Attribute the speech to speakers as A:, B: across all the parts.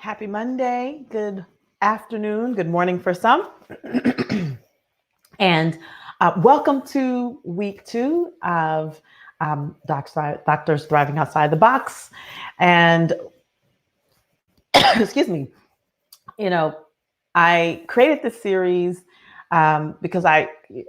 A: Happy Monday. Good afternoon. Good morning for some. and welcome to week 2 of Doctors Thriving Outside the Box. And excuse me, you know, I created this series because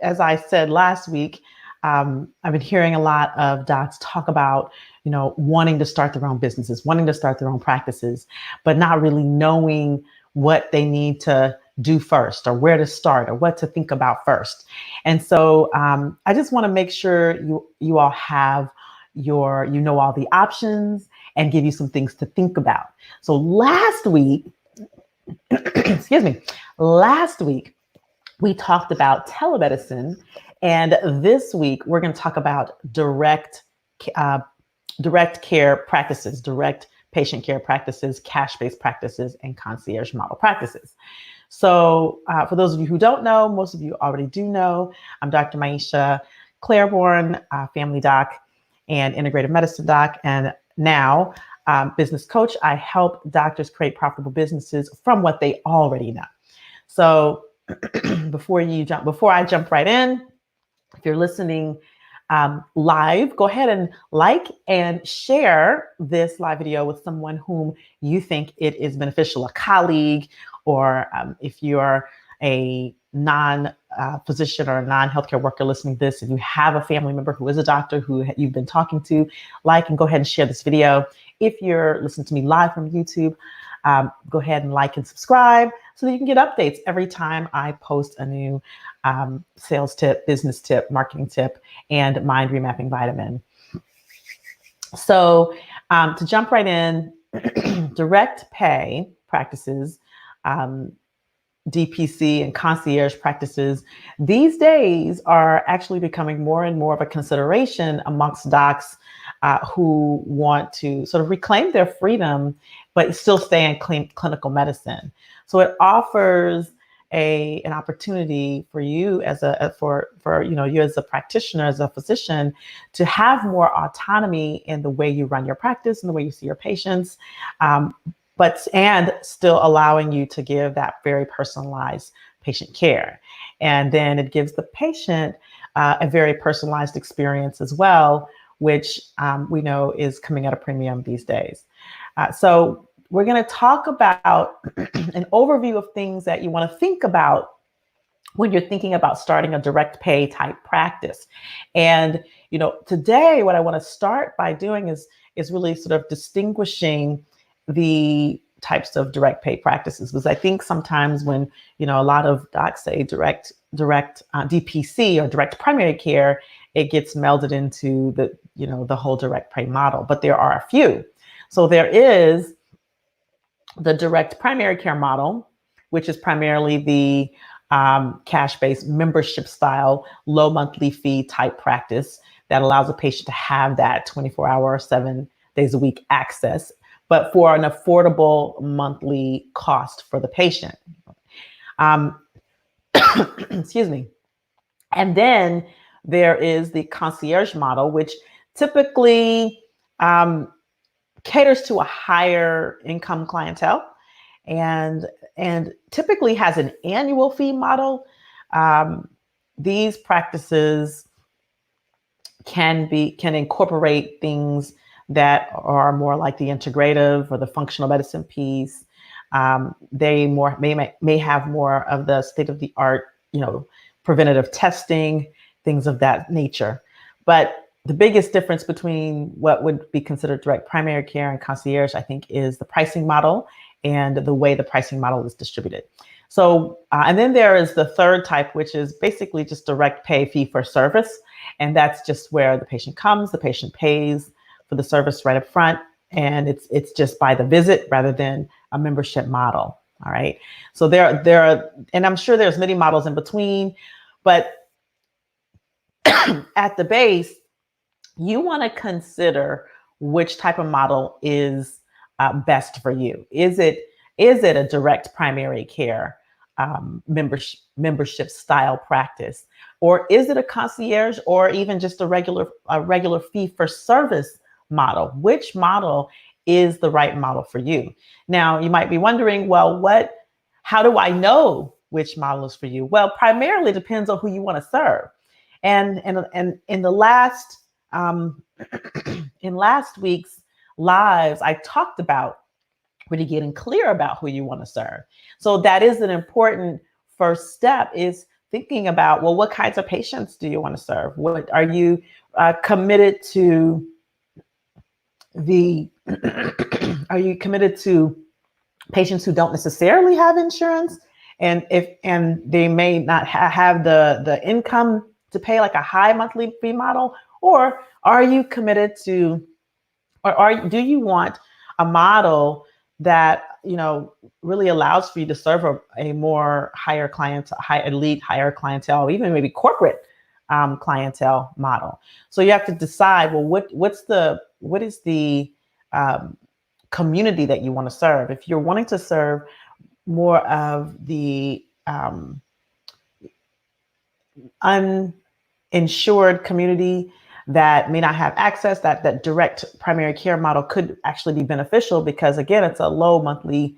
A: as I said last week, I've been hearing a lot of docs talk about, wanting to start their own businesses, wanting to start their own practices, but not really knowing what they need to do first or where to start or what to think about first. And so I just want to make sure you all have all the options and give you some things to think about. So last week, excuse me, last week, we talked about telemedicine, and this week we're going to talk about direct care practices, direct patient care practices, cash-based practices, and concierge model practices. So for those of you who don't know, most of you already do know, I'm Dr. Maisha Claiborne, family doc and integrative medicine doc, and now business coach. I help doctors create profitable businesses from what they already know. So before I jump right in, if you're listening live, go ahead and like and share this live video with someone whom you think it is beneficial, a colleague, or if you're a non-physician or a non-healthcare worker listening to this, and you have a family member who is a doctor who you've been talking to, like and go ahead and share this video. If you're listening to me live from YouTube, go ahead and like and subscribe so that you can get updates every time I post a new sales tip, business tip, marketing tip, and mind remapping vitamin. So to jump right in, direct pay practices, DPC and concierge practices these days are actually becoming more and more of a consideration amongst docs who want to sort of reclaim their freedom, but still stay in clinical medicine. So it offers an opportunity for you as you as a practitioner, as a physician, to have more autonomy in the way you run your practice and the way you see your patients. And still allowing you to give that very personalized patient care. And then it gives the patient a very personalized experience as well, which we know is coming at a premium these days. So we're going to talk about an overview of things that you want to think about when you're thinking about starting a direct pay type practice. And, today what I want to start by doing is really sort of distinguishing the types of direct pay practices, because I think sometimes when, a lot of docs say direct DPC or direct primary care, it gets melded into the whole direct pay model, but there are a few. So there is the direct primary care model, which is primarily the cash-based membership style, low monthly fee type practice that allows a patient to have that 24-hour, 7 days a week access, but for an affordable monthly cost for the patient. Excuse me. And then there is the concierge model, which typically caters to a higher income clientele and typically has an annual fee model. These practices can incorporate things that are more like the integrative or the functional medicine piece. They may have more of the state-of-the-art, preventative testing, things of that nature. But the biggest difference between what would be considered direct primary care and concierge, I think, is the pricing model and the way the pricing model is distributed. So, and then there is the third type, which is basically just direct pay fee for service. And that's just where the patient comes, the patient pays for the service right up front, and it's just by the visit rather than a membership model. All right. So there are, and I'm sure there's many models in between, but at the base, you want to consider which type of model is best for you. Is it a direct primary care membership style practice, or is it a concierge, or even just a regular fee for service model? Which model is the right model for you. Now, you might be wondering, well, how do I know which model is for you? Well, primarily it depends on who you want to serve. And in the last in last week's lives, I talked about really getting clear about who you want to serve. So that is an important first step, is thinking about, well, what kinds of patients do you want to serve? What are you committed to the are you committed to patients who don't necessarily have insurance, and they may not have the income to pay like a high monthly fee model? Or are you committed to, or do you want a model that really allows for you to serve a more higher clientele, higher clientele, even maybe corporate clientele model? So you have to decide, well, what is the community that you want to serve? If you're wanting to serve more of the uninsured community that may not have access, that direct primary care model could actually be beneficial, because again, it's a low monthly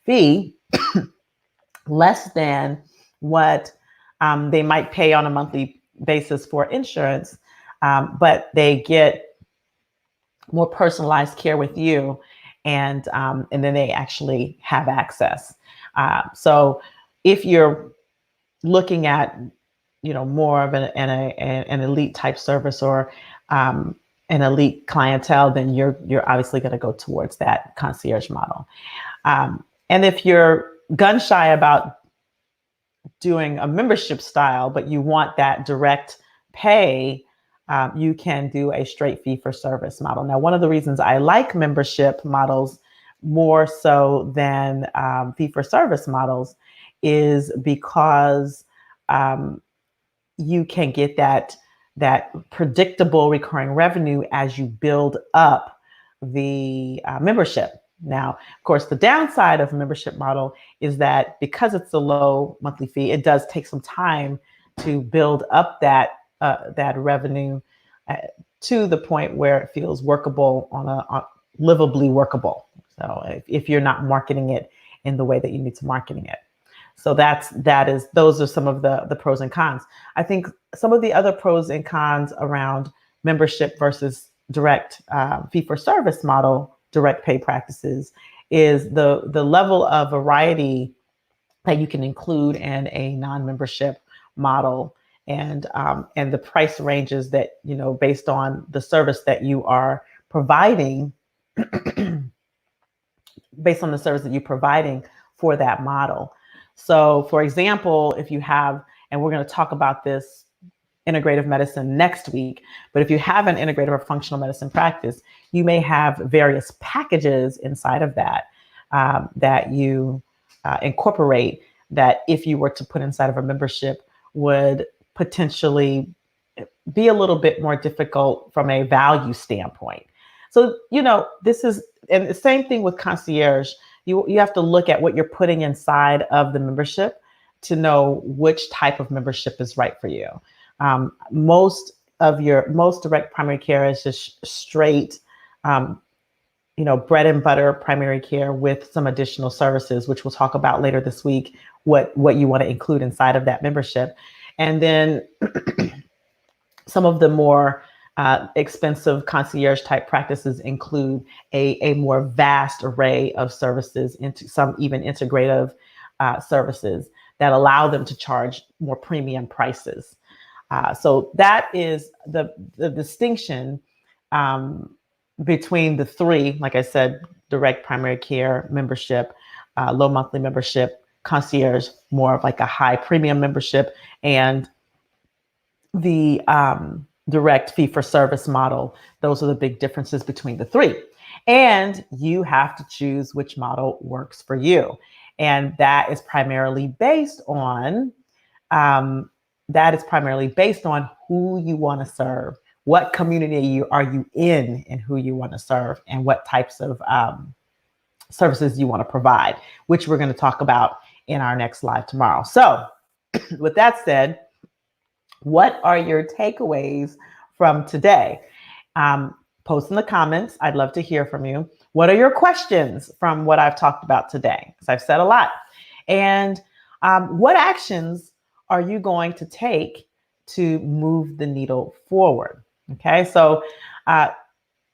A: fee, less than what they might pay on a monthly basis for insurance, but they get more personalized care with you, and then they actually have access. So if you're looking at more of an elite type service, or an elite clientele, then you're obviously going to go towards that concierge model. And if you're gun shy about doing a membership style, but you want that direct pay, you can do a straight fee for service model. Now, one of the reasons I like membership models more so than fee for service models is because you can get that predictable recurring revenue as you build up the membership. Now, of course, the downside of a membership model is that because it's a low monthly fee, it does take some time to build up that revenue to the point where it feels workable, on livably workable. So if you're not marketing it in the way that you need to marketing it. So those are some of the pros and cons. I think some of the other pros and cons around membership versus direct fee for service model, direct pay practices, is the level of variety that you can include in a non-membership model, and the price ranges that, based on the service that you are providing, based on the service that you're providing for that model. So for example, if you have, and we're going to talk about this integrative medicine next week, but if you have an integrative or functional medicine practice, you may have various packages inside of that that you incorporate, that if you were to put inside of a membership would potentially be a little bit more difficult from a value standpoint. So, this is, and the same thing with concierge. You have to look at what you're putting inside of the membership to know which type of membership is right for you. Most direct primary care is just straight, bread and butter primary care with some additional services, which we'll talk about later this week, what you want to include inside of that membership. And then some of the more expensive concierge type practices include a more vast array of services, into some even integrative services that allow them to charge more premium prices. So that is the distinction between the three, like I said: direct primary care membership, low monthly membership; concierge, more of like a high premium membership; and the direct fee for service model. Those are the big differences between the three. And you have to choose which model works for you. And that is primarily based on who you want to serve, what community are you in, and who you want to serve, and what types of services you want to provide, which we're going to talk about in our next live tomorrow. So with that said, what are your takeaways from today? post in the comments. I'd love to hear from you. What are your questions from what I've talked about today? Because I've said a lot. And what actions are you going to take to move the needle forward? Okay, so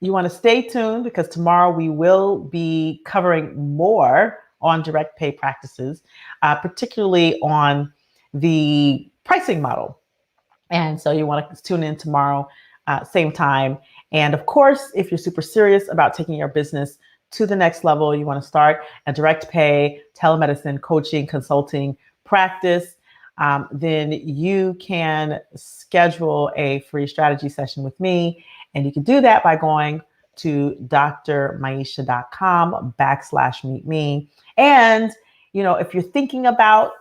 A: you want to stay tuned because tomorrow we will be covering more on direct pay practices, particularly on the pricing model. And so you want to tune in tomorrow, same time. And of course, if you're super serious about taking your business to the next level, you want to start a direct pay, telemedicine, coaching, consulting practice, then you can schedule a free strategy session with me. And you can do that by going to drmaisha.com/meet me. And, if you're thinking about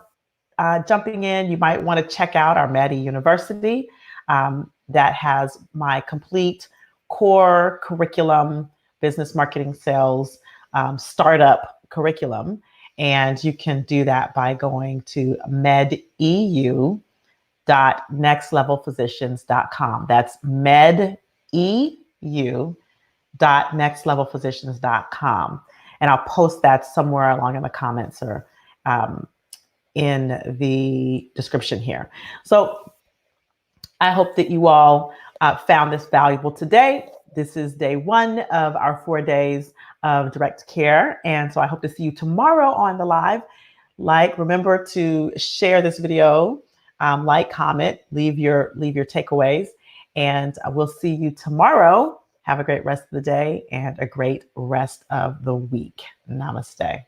A: jumping in, you might want to check out our Maddie University that has my complete core curriculum, business marketing sales, startup curriculum. And you can do that by going to medeu.nextlevelphysicians.com. That's medeu.nextlevelphysicians.com. And I'll post that somewhere along in the comments or in the description here. So I hope that you all found this valuable today. This is day 1 of our 4 days of direct care. And so I hope to see you tomorrow on the live. Remember to share this video, comment, leave your takeaways, and we'll see you tomorrow. Have a great rest of the day and a great rest of the week. Namaste.